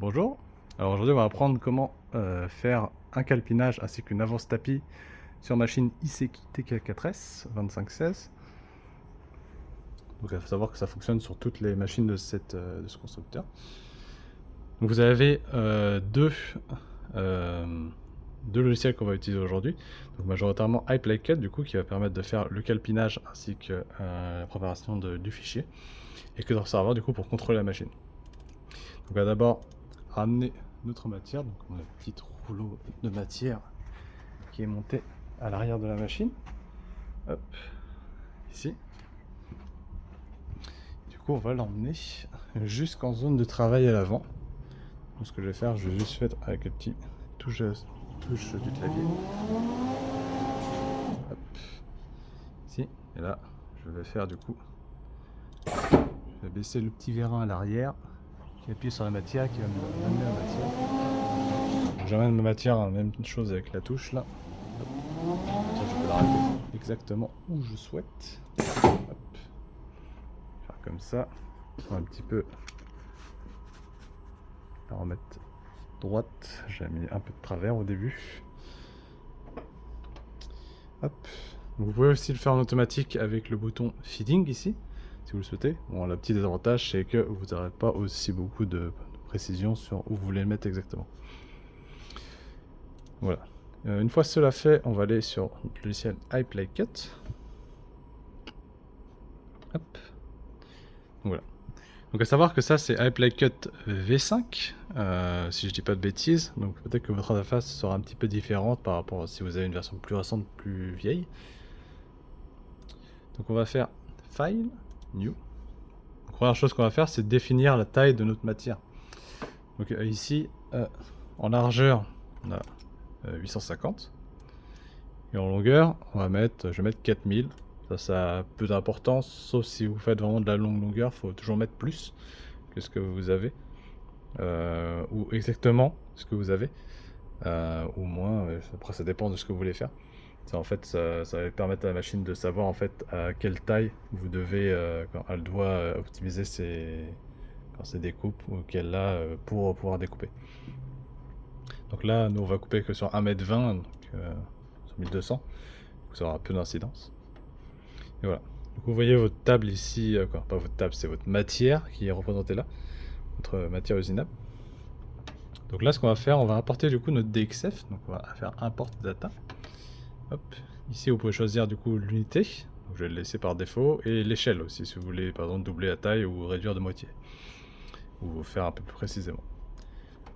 Bonjour, alors aujourd'hui on va apprendre comment faire un calpinage ainsi qu'une avance tapis sur machine Iseki TK4S 2516. Donc il faut savoir que ça fonctionne sur toutes les machines de ce constructeur. Donc vous avez deux logiciels qu'on va utiliser aujourd'hui. Donc majoritairement iPlayCut du coup qui va permettre de faire le calpinage ainsi que la préparation du fichier, et que serveur du coup pour contrôler la machine. Donc on va d'abord ramener notre matière, donc on a un petit rouleau de matière qui est monté à l'arrière de la machine. Hop, ici. Du coup, on va l'emmener jusqu'en zone de travail à l'avant. Donc ce que je vais faire, je vais juste faire avec le petit touche du clavier. Hop, ici. Et là, je vais faire du coup, je vais baisser le petit vérin à l'arrière, qui appuie sur la matière, qui va me ramener la matière. Donc j'amène ma matière, même chose avec la touche là. Je peux l'arrêter exactement où je souhaite. Hop. Faire comme ça. Un petit peu la remettre droite. J'ai mis un peu de travers au début. Hop. Vous pouvez aussi le faire en automatique avec le bouton feeding ici, si vous le souhaitez. Bon, le petit désavantage, c'est que vous n'aurez pas aussi beaucoup de précision sur où vous voulez le mettre exactement. Voilà. Une fois cela fait, on va aller sur le logiciel iPlayCut. Hop. Voilà. Donc à savoir que ça c'est iPlayCut V5, si je dis pas de bêtises, donc peut-être que votre interface sera un petit peu différente par rapport à si vous avez une version plus récente, plus vieille. Donc on va faire File, New. La première chose qu'on va faire, c'est définir la taille de notre matière. Donc ici, en largeur, on a 850. Et en longueur, je vais mettre 4000. Ça a peu d'importance, sauf si vous faites vraiment de la longue longueur, il faut toujours mettre plus que ce que vous avez. Ou exactement ce que vous avez. Ou moins, après ça dépend de ce que vous voulez faire. Ça, en fait, ça va permettre à la machine de savoir en fait à quelle taille vous devez, quand elle doit optimiser quand ses découpes ou qu'elle a pour pouvoir découper. Donc là, nous on va couper que sur 1m20, donc sur 1200, donc ça aura peu d'incidence. Et voilà. Donc vous voyez votre table ici, pas votre table, c'est votre matière qui est représentée là, votre matière usinable. Donc là, ce qu'on va faire, on va importer du coup notre DXF, donc on va faire import data. Hop, ici vous pouvez choisir du coup l'unité, je vais le laisser par défaut, et l'échelle aussi, si vous voulez par exemple doubler la taille ou réduire de moitié, ou faire un peu plus précisément.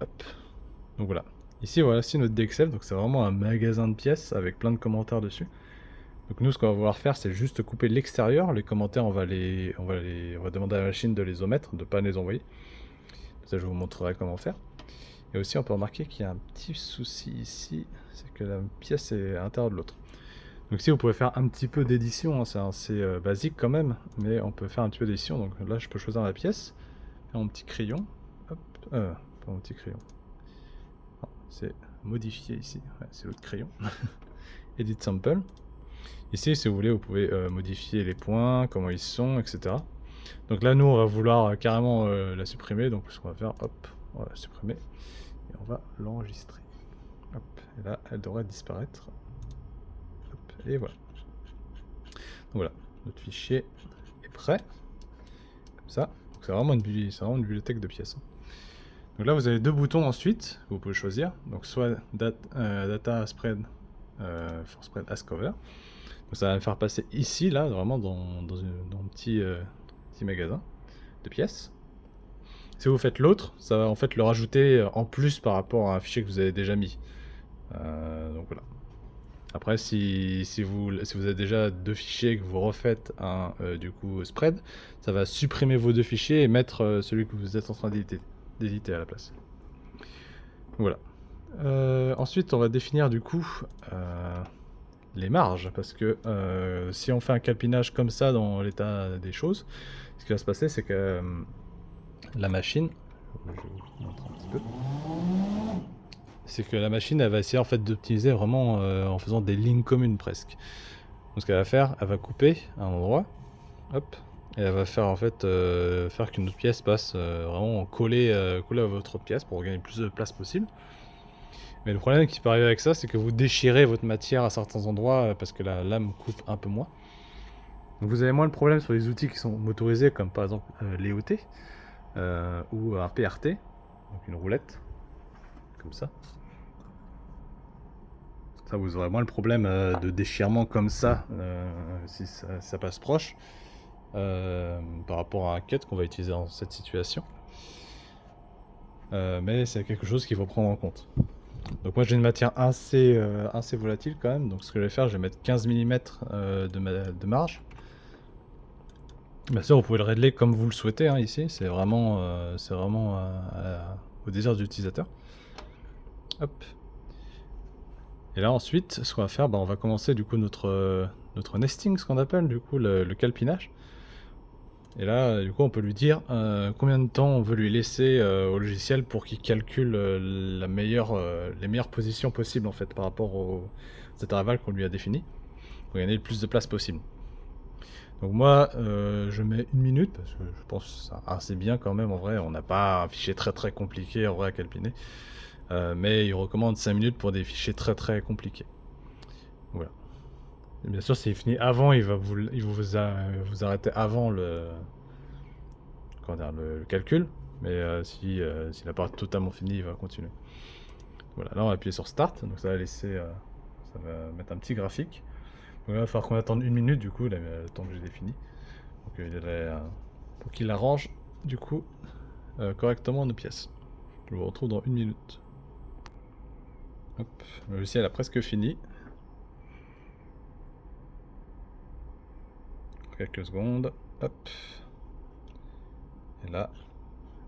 Hop, donc voilà. Ici voici notre DXF, donc c'est vraiment un magasin de pièces avec plein de commentaires dessus. Donc nous ce qu'on va vouloir faire c'est juste couper l'extérieur, les commentaires on va demander à la machine de les omettre, de ne pas les envoyer. Ça je vous montrerai comment faire. Et aussi on peut remarquer qu'il y a un petit souci ici, c'est que la pièce est à l'intérieur de l'autre. Donc ici vous pouvez faire un petit peu d'édition, hein, c'est assez basique quand même, mais on peut faire un petit peu d'édition. Donc là je peux choisir la pièce, faire mon petit crayon, hop, pas mon petit crayon, c'est modifier ici, ouais, c'est l'autre crayon, edit sample. Ici si vous voulez vous pouvez modifier les points, comment ils sont, etc. Donc là nous on va vouloir carrément la supprimer, donc ce qu'on va faire, hop, on va la supprimer, et on va l'enregistrer. Hop, et là elle devrait disparaître. Hop, et voilà. Donc voilà, notre fichier est prêt. Comme ça. C'est vraiment une bibliothèque de pièces. Donc là vous avez deux boutons ensuite, que vous pouvez choisir. Donc soit data spread for spread as cover. Donc ça va me faire passer ici, là, vraiment dans un petit magasin de pièces. Si vous faites l'autre, ça va en fait le rajouter en plus par rapport à un fichier que vous avez déjà mis. Donc voilà. Après, si vous avez déjà deux fichiers que vous refaites un du coup spread, ça va supprimer vos deux fichiers et mettre celui que vous êtes en train d'éditer à la place. Voilà. Ensuite, on va définir du coup les marges, parce que si on fait un calpinage comme ça dans l'état des choses, ce qui va se passer, c'est que la machine, je vous montre un petit peu, c'est que la machine elle va essayer en fait d'optimiser vraiment en faisant des lignes communes presque. Donc ce qu'elle va faire, elle va couper à un endroit, hop, Et elle va faire en fait faire qu'une autre pièce passe vraiment collée à votre autre pièce pour gagner le plus de place possible. Mais le problème qui peut arriver avec ça, c'est que vous déchirez votre matière à certains endroits parce que la lame coupe un peu moins. Donc vous avez moins le problème sur les outils qui sont motorisés, comme par exemple l'EOT ou un PRT, donc une roulette, comme ça. Ça, vous aurez moins le problème de déchirement comme ça, si ça passe proche, par rapport à un cut qu'on va utiliser dans cette situation. Mais c'est quelque chose qu'il faut prendre en compte. Donc moi j'ai une matière assez volatile quand même, donc ce que je vais faire, je vais mettre 15 mm de marge. Bien sûr, vous pouvez le régler comme vous le souhaitez hein, ici, c'est vraiment au désir de l'utilisateur. Hop. Et là ensuite, ce qu'on va faire, on va commencer du coup notre nesting, ce qu'on appelle du coup le calpinage. Et là, du coup, on peut lui dire combien de temps on veut lui laisser au logiciel pour qu'il calcule les meilleures positions possibles en fait par rapport au cet intervalle qu'on lui a défini pour gagner le plus de place possible. Donc moi, je mets 1 minute parce que je pense que c'est assez bien quand même en vrai. On n'a pas un fichier très compliqué en vrai à calpiner, mais il recommande 5 minutes pour des fichiers très compliqués. Voilà. Et bien sûr, s'il finit avant, il va vous arrêter avant le calcul, mais s'il n'a pas totalement fini, il va continuer. Voilà, là on va appuyer sur Start, donc ça va laisser, ça va mettre un petit graphique. Donc là, il va falloir qu'on attende 1 minute du coup, le temps que j'ai défini, pour qu'il arrange du coup correctement nos pièces. Je vous retrouve dans 1 minute. Hop, le logiciel a presque fini. Quelques secondes, hop. Et là,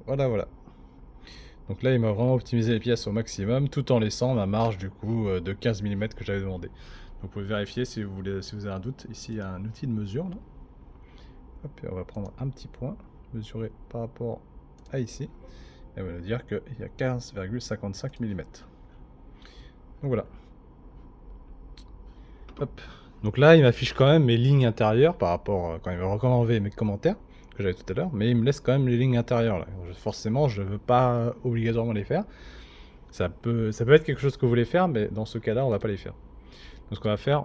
voilà. Donc là, il m'a vraiment optimisé les pièces au maximum, tout en laissant ma marge du coup de 15 mm que j'avais demandé. Donc vous pouvez vérifier si vous avez un doute. Ici, il y a un outil de mesure. Là. Hop, et on va prendre un petit point, mesurer par rapport à ici. Et on va nous dire qu'il y a 15,55 mm. Donc voilà. Hop. Donc là, il m'affiche quand même mes lignes intérieures par rapport quand il va encore enlever mes commentaires que j'avais tout à l'heure, mais il me laisse quand même les lignes intérieures là. Forcément, je ne veux pas obligatoirement les faire. Ça peut être quelque chose que vous voulez faire, mais dans ce cas-là, on va pas les faire. Donc ce qu'on va faire,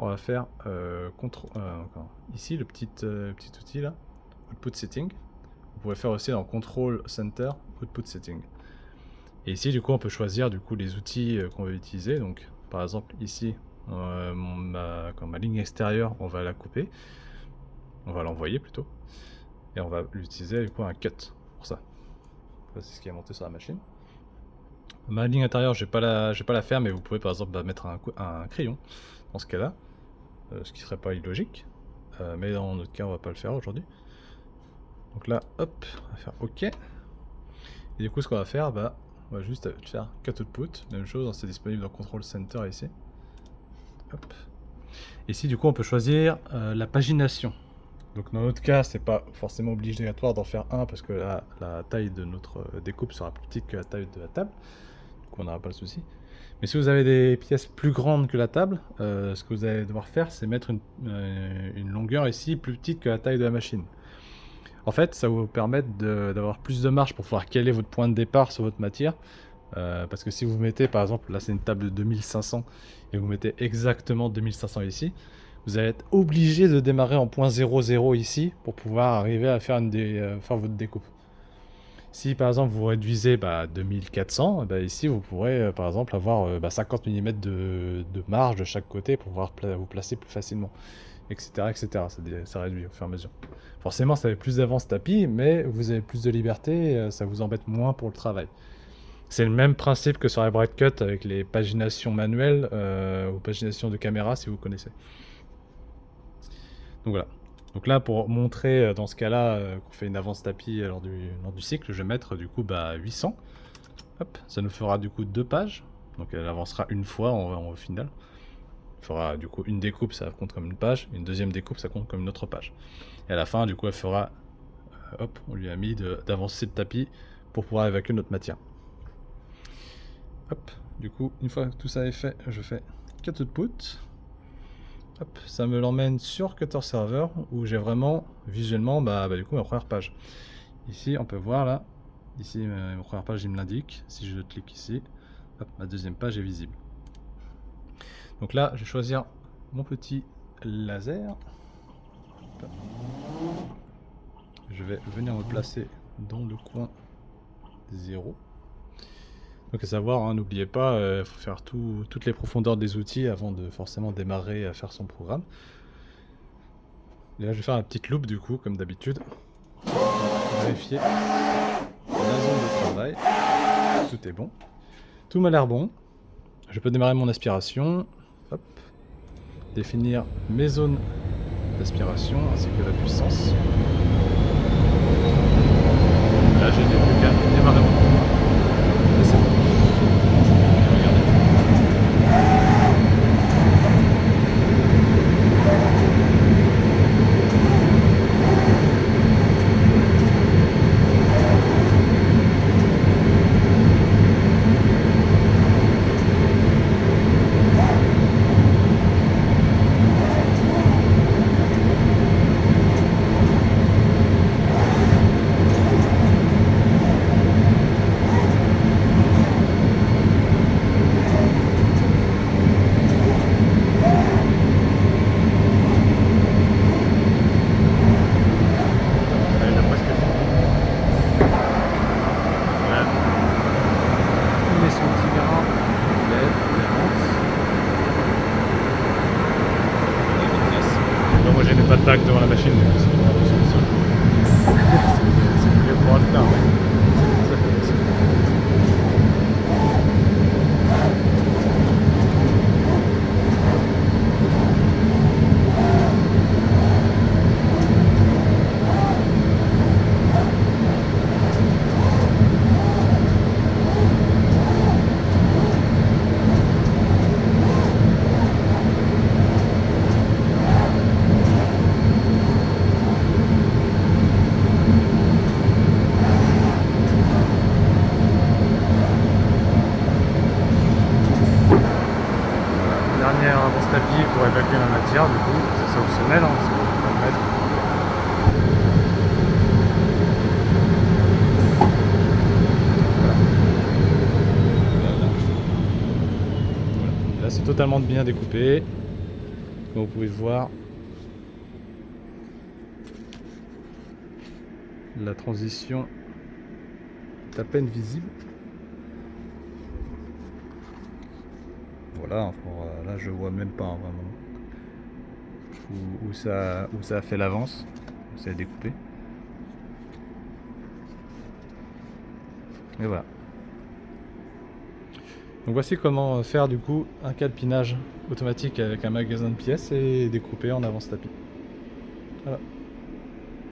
ici le petit outil là, Output Setting. Vous pouvez faire aussi dans Control Center, Output Setting. Et ici, du coup, on peut choisir du coup les outils qu'on veut utiliser. Donc, par exemple, ici, ma ligne extérieure, on va la couper. On va l'envoyer plutôt. Et on va l'utiliser du coup un cut pour ça. Ça, c'est ce qui est monté sur la machine. Ma ligne intérieure, je vais pas la faire, mais vous pouvez par exemple mettre un crayon dans ce cas-là, ce qui serait pas illogique. Mais dans notre cas, on va pas le faire aujourd'hui. Donc là, hop, on va faire OK. Et du coup, ce qu'on va faire, on va juste faire Cut Output. Même chose, c'est disponible dans Control Center ici. Hop. Ici, du coup, on peut choisir la pagination. Donc dans notre cas, c'est pas forcément obligatoire d'en faire un parce que la taille de notre découpe sera plus petite que la taille de la table. Du coup, on n'aura pas le souci. Mais si vous avez des pièces plus grandes que la table, ce que vous allez devoir faire, c'est mettre une longueur ici plus petite que la taille de la machine. En fait, ça va vous permettre d'avoir plus de marge pour pouvoir caler votre point de départ sur votre matière. Parce que si vous mettez, par exemple, là c'est une table de 2500 et vous mettez exactement 2500 ici, vous allez être obligé de démarrer en point 00 ici pour pouvoir arriver à faire, faire votre découpe. Si par exemple vous réduisez 2400, ici vous pourrez par exemple avoir 50 mm de marge de chaque côté pour pouvoir vous placer plus facilement, etc. Ça réduit au fur et à mesure. Forcément ça fait plus d'avance tapis, mais vous avez plus de liberté, ça vous embête moins pour le travail. C'est le même principe que sur les Bright Cut avec les paginations manuelles ou paginations de caméra si vous connaissez. Donc voilà. Donc là, pour montrer dans ce cas-là qu'on fait une avance tapis lors du cycle, je vais mettre du coup 800. Hop, ça nous fera du coup 2 pages. Donc elle avancera une fois au final. Il fera du coup une découpe, ça compte comme une page. Une deuxième découpe, ça compte comme une autre page. Et à la fin, du coup, elle fera... hop, on lui a mis d'avancer le tapis pour pouvoir évacuer notre matière. Hop, du coup, une fois que tout ça est fait, je fais Cut Output. Hop, ça me l'emmène sur Cutter Server où j'ai vraiment visuellement du coup ma première page. Ici on peut voir là, ici ma première page il me l'indique, si je clique ici, hop, ma deuxième page est visible. Donc là je vais choisir mon petit laser. Hop. Je vais venir me placer dans le coin 0. Donc à savoir, hein, n'oubliez pas, il faut faire toutes les profondeurs des outils avant de forcément démarrer à faire son programme. Et là je vais faire un petit loop du coup, comme d'habitude. Vérifier la zone de travail. Tout est bon. Tout m'a l'air bon. Je peux démarrer mon aspiration. Hop. Définir mes zones d'aspiration ainsi que la puissance. Là j'ai plus qu'à démarrer mon programme. Et c'est bon. Moi j'ai pas de tag devant la machine, donc c'est pour sur le sol. C'est mieux pour un retard, ouais. C'est tout à fait possible. Dernière avance tapis pour évacuer la matière, du coup, c'est optionnel, hein, si vous voulez pas le mettre. Voilà. Là c'est totalement bien découpé, comme vous pouvez le voir. La transition est à peine visible. Voilà, là je vois même pas, hein, vraiment où ça a fait l'avance, où ça a découpé. Et voilà. Donc voici comment faire du coup un calepinage automatique avec un magasin de pièces et découper en avance tapis. Voilà.